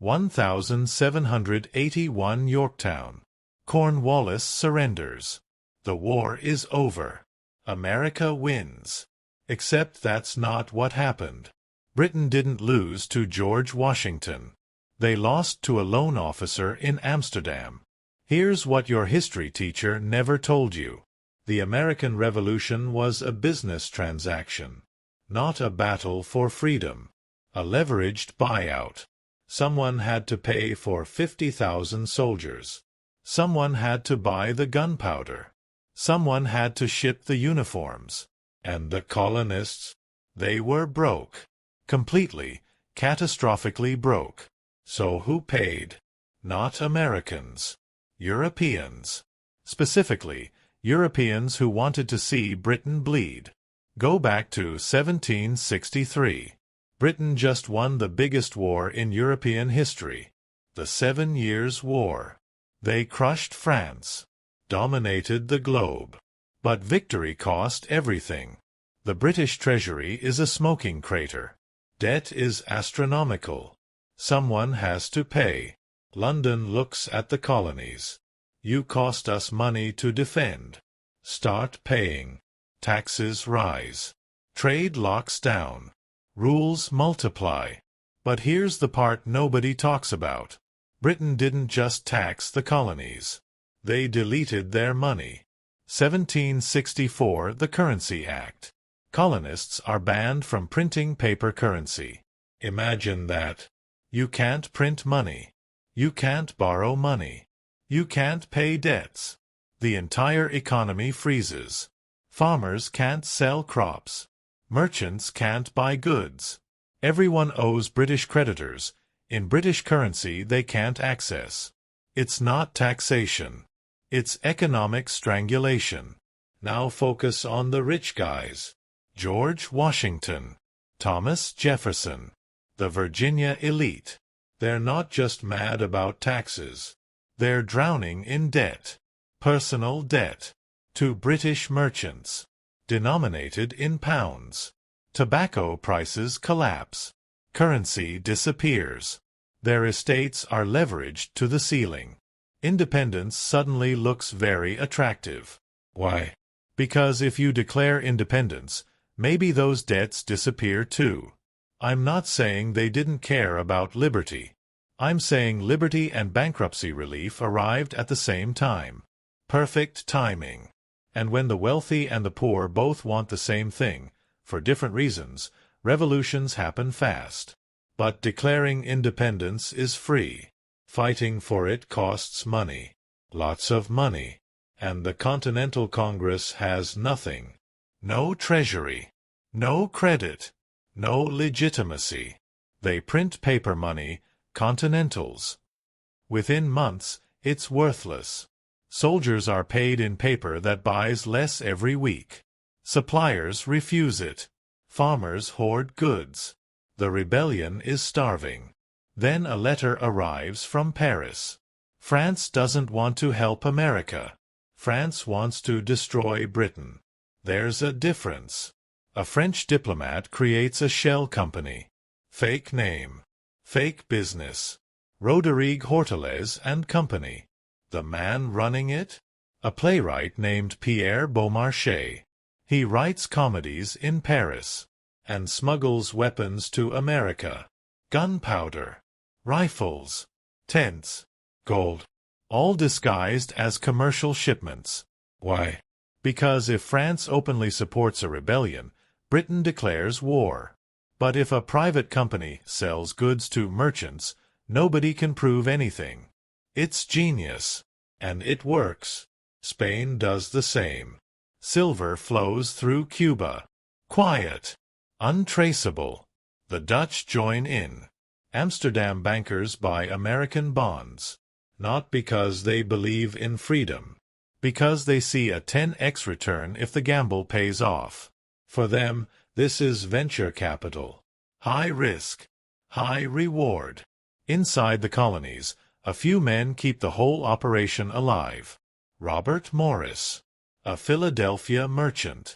1781 Yorktown. Cornwallis surrenders. The war is over. America wins. Except that's not what happened. Britain didn't lose to George Washington. They lost to a loan officer in Amsterdam. Here's what your history teacher never told you. The American Revolution was a business transaction, not a battle for freedom. A leveraged buyout. Someone had to pay for 50,000 soldiers. Someone had to buy the gunpowder. Someone had to ship the uniforms. And the colonists? They were broke. Completely, catastrophically broke. So who paid? Not Americans. Europeans. Specifically, Europeans who wanted to see Britain bleed. Go back to 1763. Britain just won the biggest war in European history. The 7 Years' War. They crushed France. Dominated the globe. But victory cost everything. The British Treasury is a smoking crater. Debt is astronomical. Someone has to pay. London looks at the colonies. You cost us money to defend. Start paying. Taxes rise. Trade locks down. Rules multiply. But here's the part nobody talks about. Britain didn't just tax the colonies. They deleted their money. 1764 The Currency Act. Colonists are banned from printing paper currency. Imagine that. You can't print money. You can't borrow money. You can't pay debts. The entire economy freezes. Farmers can't sell crops. Merchants can't buy goods. Everyone owes British creditors. In British currency they can't access. It's not taxation. It's economic strangulation. Now focus on the rich guys. George Washington. Thomas Jefferson. The Virginia elite. They're not just mad about taxes. They're drowning in debt. Personal debt. To British merchants. Denominated in pounds. Tobacco prices collapse. Currency disappears. Their estates are leveraged to the ceiling. Independence suddenly looks very attractive. Why? Because if you declare independence, maybe those debts disappear too. I'm not saying they didn't care about liberty. I'm saying liberty and bankruptcy relief arrived at the same time. Perfect timing. And when the wealthy and the poor both want the same thing, for different reasons, revolutions happen fast. But declaring independence is free. Fighting for it costs money. Lots of money. And the Continental Congress has nothing. No treasury. No credit. No legitimacy. They print paper money, Continentals. Within months, it's worthless. Soldiers are paid in paper that buys less every week. Suppliers refuse it. Farmers hoard goods. The rebellion is starving. Then a letter arrives from Paris. France doesn't want to help America. France wants to destroy Britain. There's a difference. A French diplomat creates a shell company. Fake name. Fake business. Rodrigue Hortalez and Company. The man running it? A playwright named Pierre Beaumarchais. He writes comedies in Paris. And smuggles weapons to America. Gunpowder. Rifles. Tents. Gold. All disguised as commercial shipments. Why? Because if France openly supports a rebellion, Britain declares war. But if a private company sells goods to merchants, nobody can prove anything. It's genius. And it works. Spain does the same. Silver flows through Cuba. Quiet. Untraceable. The Dutch join in. Amsterdam bankers buy American bonds. Not because they believe in freedom. Because they see a 10x return if the gamble pays off. For them, this is venture capital. High risk. High reward. Inside the colonies, a few men keep the whole operation alive. Robert Morris. A Philadelphia merchant.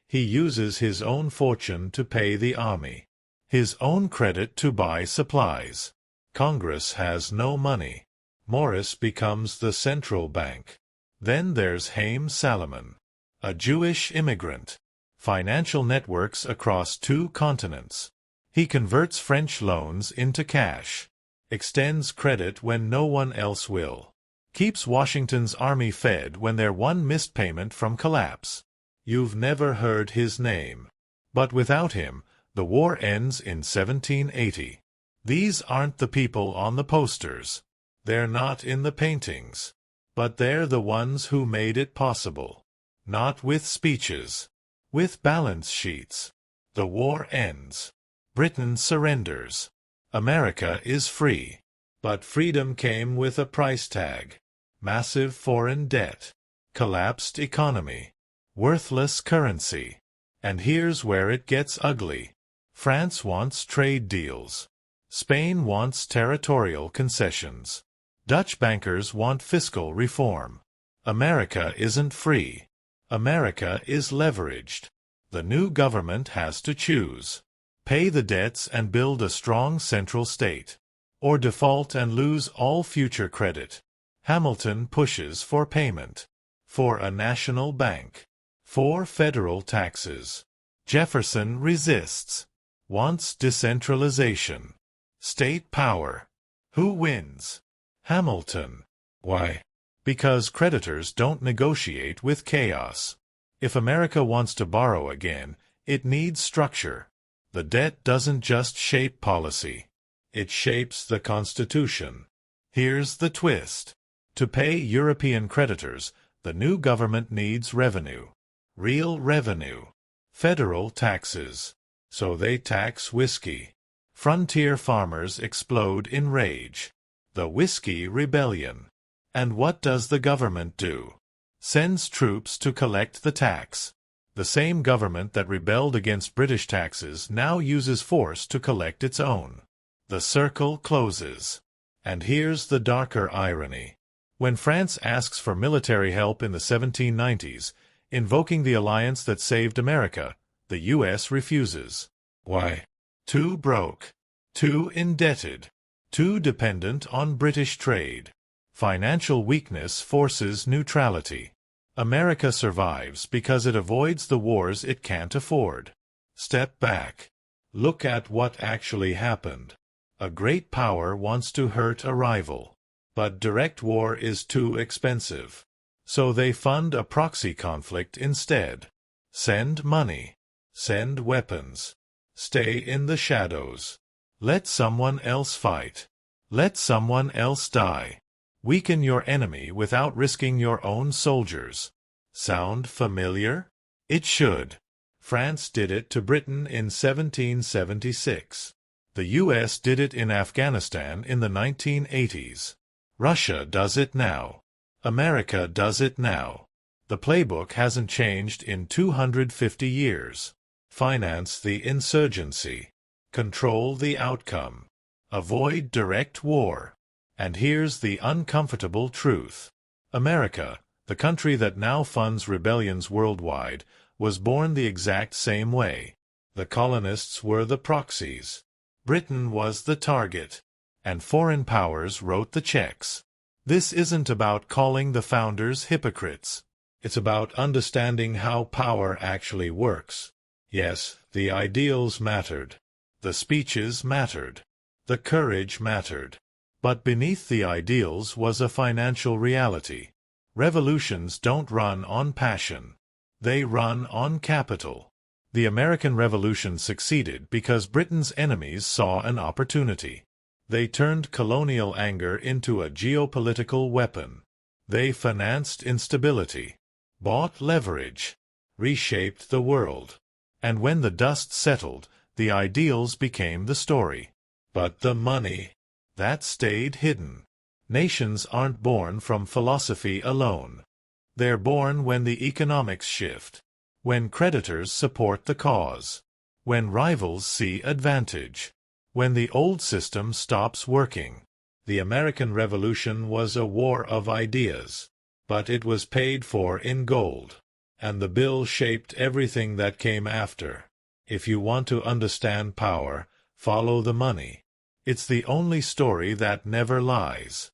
He uses his own fortune to pay the army. His own credit to buy supplies. Congress has no money. Morris becomes the central bank. Then there's Haim Salomon, a Jewish immigrant. Financial networks across 2 continents. He converts French loans into cash, extends credit when no one else will, keeps Washington's army fed when they're one missed payment from collapse. You've never heard his name. But without him, the war ends in 1780. These aren't the people on the posters. They're not in the paintings. But they're the ones who made it possible. Not with speeches. With balance sheets. The war ends. Britain surrenders. America is free. But freedom came with a price tag. Massive foreign debt. Collapsed economy. Worthless currency. And here's where it gets ugly. France wants trade deals. Spain wants territorial concessions. Dutch bankers want fiscal reform. America isn't free. America is leveraged. The new government has to choose. Pay the debts and build a strong central state. Or default and lose all future credit. Hamilton pushes for payment. For a national bank. For federal taxes. Jefferson resists. Wants decentralization. State power. Who wins? Hamilton. Why? Because creditors don't negotiate with chaos. If America wants to borrow again, it needs structure. The debt doesn't just shape policy. It shapes the Constitution. Here's the twist. To pay European creditors, the new government needs revenue. Real revenue. Federal taxes. So they tax whiskey. Frontier farmers explode in rage. The Whiskey Rebellion. And what does the government do? Sends troops to collect the tax. The same government that rebelled against British taxes now uses force to collect its own. The circle closes. And here's the darker irony. When France asks for military help in the 1790s, invoking the alliance that saved America, the U.S. refuses. Why? Too broke. Too indebted. Too dependent on British trade. Financial weakness forces neutrality. America survives because it avoids the wars it can't afford. Step back. Look at what actually happened. A great power wants to hurt a rival. But direct war is too expensive. So they fund a proxy conflict instead. Send money. Send weapons. Stay in the shadows. Let someone else fight. Let someone else die. Weaken your enemy without risking your own soldiers. Sound familiar? It should. France did it to Britain in 1776. The U.S. did it in Afghanistan in the 1980s. Russia does it now. America does it now. The playbook hasn't changed in 250 years. Finance the insurgency. Control the outcome. Avoid direct war. And here's the uncomfortable truth. America, the country that now funds rebellions worldwide, was born the exact same way. The colonists were the proxies. Britain was the target. And foreign powers wrote the checks. This isn't about calling the founders hypocrites. It's about understanding how power actually works. Yes, the ideals mattered. The speeches mattered. The courage mattered. But beneath the ideals was a financial reality. Revolutions don't run on passion. They run on capital. The American Revolution succeeded because Britain's enemies saw an opportunity. They turned colonial anger into a geopolitical weapon. They financed instability, bought leverage, reshaped the world. And when the dust settled, the ideals became the story. But the money, that stayed hidden. Nations aren't born from philosophy alone. They're born when the economics shift, when creditors support the cause, when rivals see advantage, when the old system stops working. The American Revolution was a war of ideas, but it was paid for in gold, and the bill shaped everything that came after. If you want to understand power, follow the money. It's the only story that never lies.